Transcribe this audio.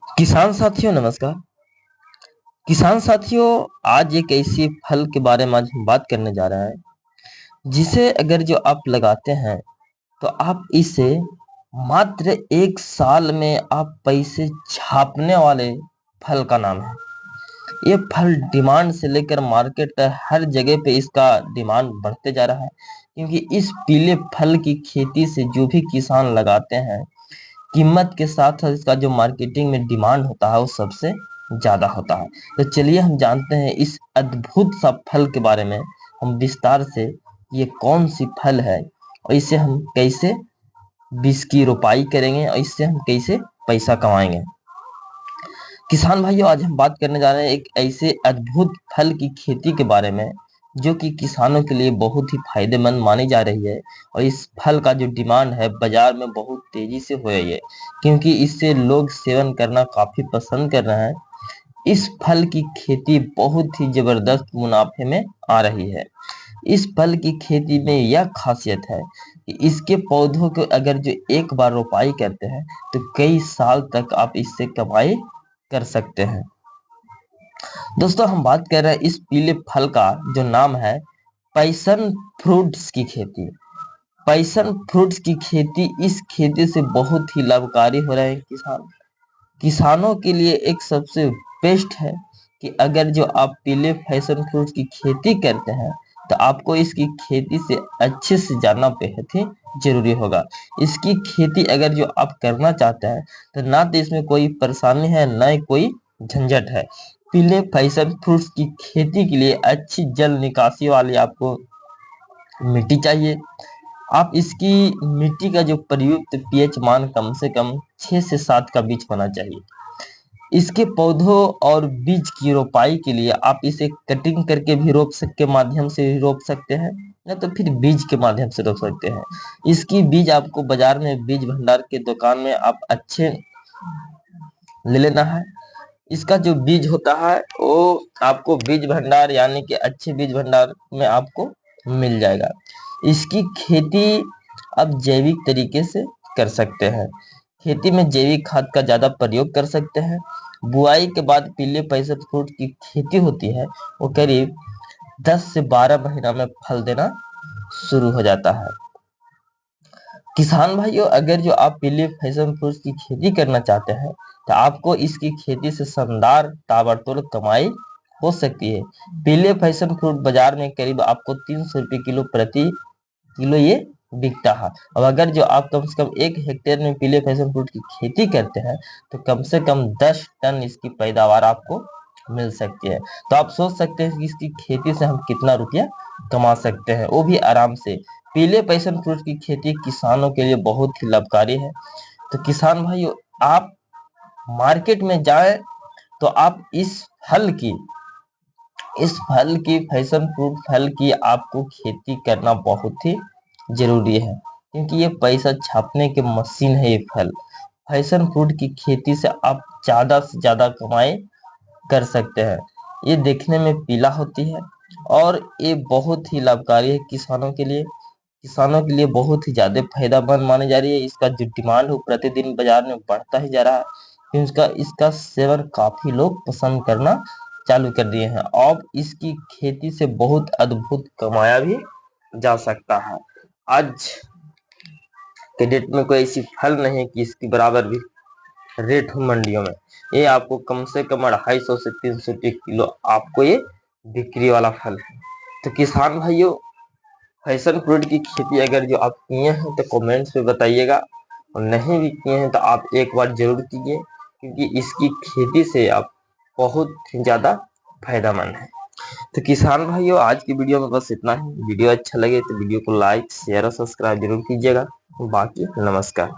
किसान साथियों नमस्कार। किसान साथियों, आज एक ऐसी फल के बारे में आज हम बात करने जा रहे हैं जिसे अगर जो आप लगाते हैं तो आप इसे मात्र 1 साल में आप पैसे छापने वाले फल का नाम है। ये फल डिमांड से लेकर मार्केट तक हर जगह पे इसका डिमांड बढ़ते जा रहा है, क्योंकि इस पीले फल की खेती से जो भी किसान लगाते हैं कीमत के साथ साथ इसका जो मार्केटिंग में डिमांड होता है वो सबसे ज्यादा होता है। तो चलिए हम जानते हैं इस अद्भुत सा फल के बारे में हम विस्तार से, ये कौन सी फल है और इसे हम कैसे इसकी रोपाई करेंगे और इससे हम कैसे पैसा कमाएंगे। किसान भाइयों, आज हम बात करने जा रहे हैं एक ऐसे अद्भुत फल की खेती के बारे में जो कि किसानों के लिए बहुत ही फायदेमंद मानी जा रही है। और इस फल का जो डिमांड है बाजार में बहुत तेजी से हो रही है, क्योंकि इससे लोग सेवन करना काफी पसंद कर रहे हैं। इस फल की खेती बहुत ही जबरदस्त मुनाफे में आ रही है। इस फल की खेती में यह खासियत है कि इसके पौधों को अगर जो एक बार रोपाई करते हैं तो कई साल तक आप इससे कमाई कर सकते हैं। दोस्तों, हम बात कर रहे हैं इस पीले फल का जो नाम है पैशन फ्रूट्स की खेती। पैशन फ्रूट्स की खेती, इस खेती से बहुत ही लाभकारी हो रहे हैं किसानों के लिए एक सबसे बेस्ट है कि अगर जो आप पीले पैशन फ्रूट्स की खेती करते हैं तो आपको इसकी खेती से अच्छे से जानना बेहद ही जरूरी होगा। इसकी खेती अगर जो आप करना चाहते हैं तो ना तो इसमें कोई परेशानी है ना ही कोई झंझट है। पीले पैशन फ्रूट्स की खेती के लिए अच्छी जल निकासी वाली आपको मिट्टी चाहिए। आप इसकी मिट्टी का जो प्रयुक्त पीएच मान कम से कम 6 से 7 का बीच होना चाहिए। इसके पौधों और बीज की रोपाई के लिए आप इसे कटिंग करके भी रोप के माध्यम से रोप सकते हैं, या तो फिर बीज के माध्यम से रोप सकते हैं। इसकी बीज आपको बाजार में बीज भंडार के दुकान में आप अच्छे ले लेना है। इसका जो बीज होता है वो आपको बीज भंडार यानी कि अच्छे बीज भंडार में आपको मिल जाएगा। इसकी खेती आप जैविक तरीके से कर सकते हैं। खेती में जैविक खाद का ज्यादा प्रयोग कर सकते हैं। बुआई के बाद पीले पैशन फ्रूट की खेती होती है वो करीब 10 से 12 महीना में फल देना शुरू हो जाता है। किसान भाइयों, अगर जो आप पीले पैशन फ्रूट की खेती करना चाहते हैं तो आपको इसकी खेती से शानदार ताबड़तोड़ कमाई हो सकती है। पीले पैशन फ्रूट बाजार में करीब आपको 300 रुपये किलो प्रति किलो ये बिकता है। और अगर जो आप कम से कम 1 हेक्टेयर में पीले पैशन फ्रूट की खेती करते हैं तो कम से कम 10 टन इसकी पैदावार आपको मिल सकती है। तो आप सोच सकते हैं कि इसकी खेती से हम कितना रुपया कमा सकते हैं, वो भी आराम से। पीले पैशन फ्रूट की खेती किसानों के लिए बहुत ही लाभकारी है। तो किसान भाइयों, आप मार्केट में जाएं तो आप इस फल की पैशन फ्रूट फल की आपको खेती करना बहुत ही जरूरी है, क्योंकि ये पैसा छापने की मशीन है। ये फल पैशन फ्रूट की खेती से आप ज्यादा से ज्यादा कमाई कर सकते हैं। ये देखने में पीला होती है और ये बहुत ही लाभकारी है किसानों के लिए बहुत ही ज्यादा फायदेमंद मानी जा रही है। इसका जो डिमांड है प्रतिदिन बाजार में बढ़ता ही जा रहा है, क्योंकि इसका सेवन काफी लोग पसंद करना चालू कर दिए हैं। अब इसकी खेती से बहुत अद्भुत कमाया भी जा सकता है। आज के डेट में कोई ऐसी फल नहीं है कि इसकी बराबर भी रेट हो मंडियों में। ये आपको कम से कम 250 से 300 रुपये किलो आपको ये बिक्री वाला फल है। तो किसान भाइयों, पैशन फ्रूट की खेती अगर जो आप किए हैं तो कमेंट्स में बताइएगा, और नहीं भी किए हैं तो आप एक बार जरूर कीजिए, क्योंकि इसकी खेती से आप बहुत ही ज्यादा फायदेमंद है। तो किसान भाइयों, आज की वीडियो में बस इतना ही। वीडियो अच्छा लगे तो वीडियो को लाइक शेयर और सब्सक्राइब जरूर कीजिएगा। बाकी नमस्कार।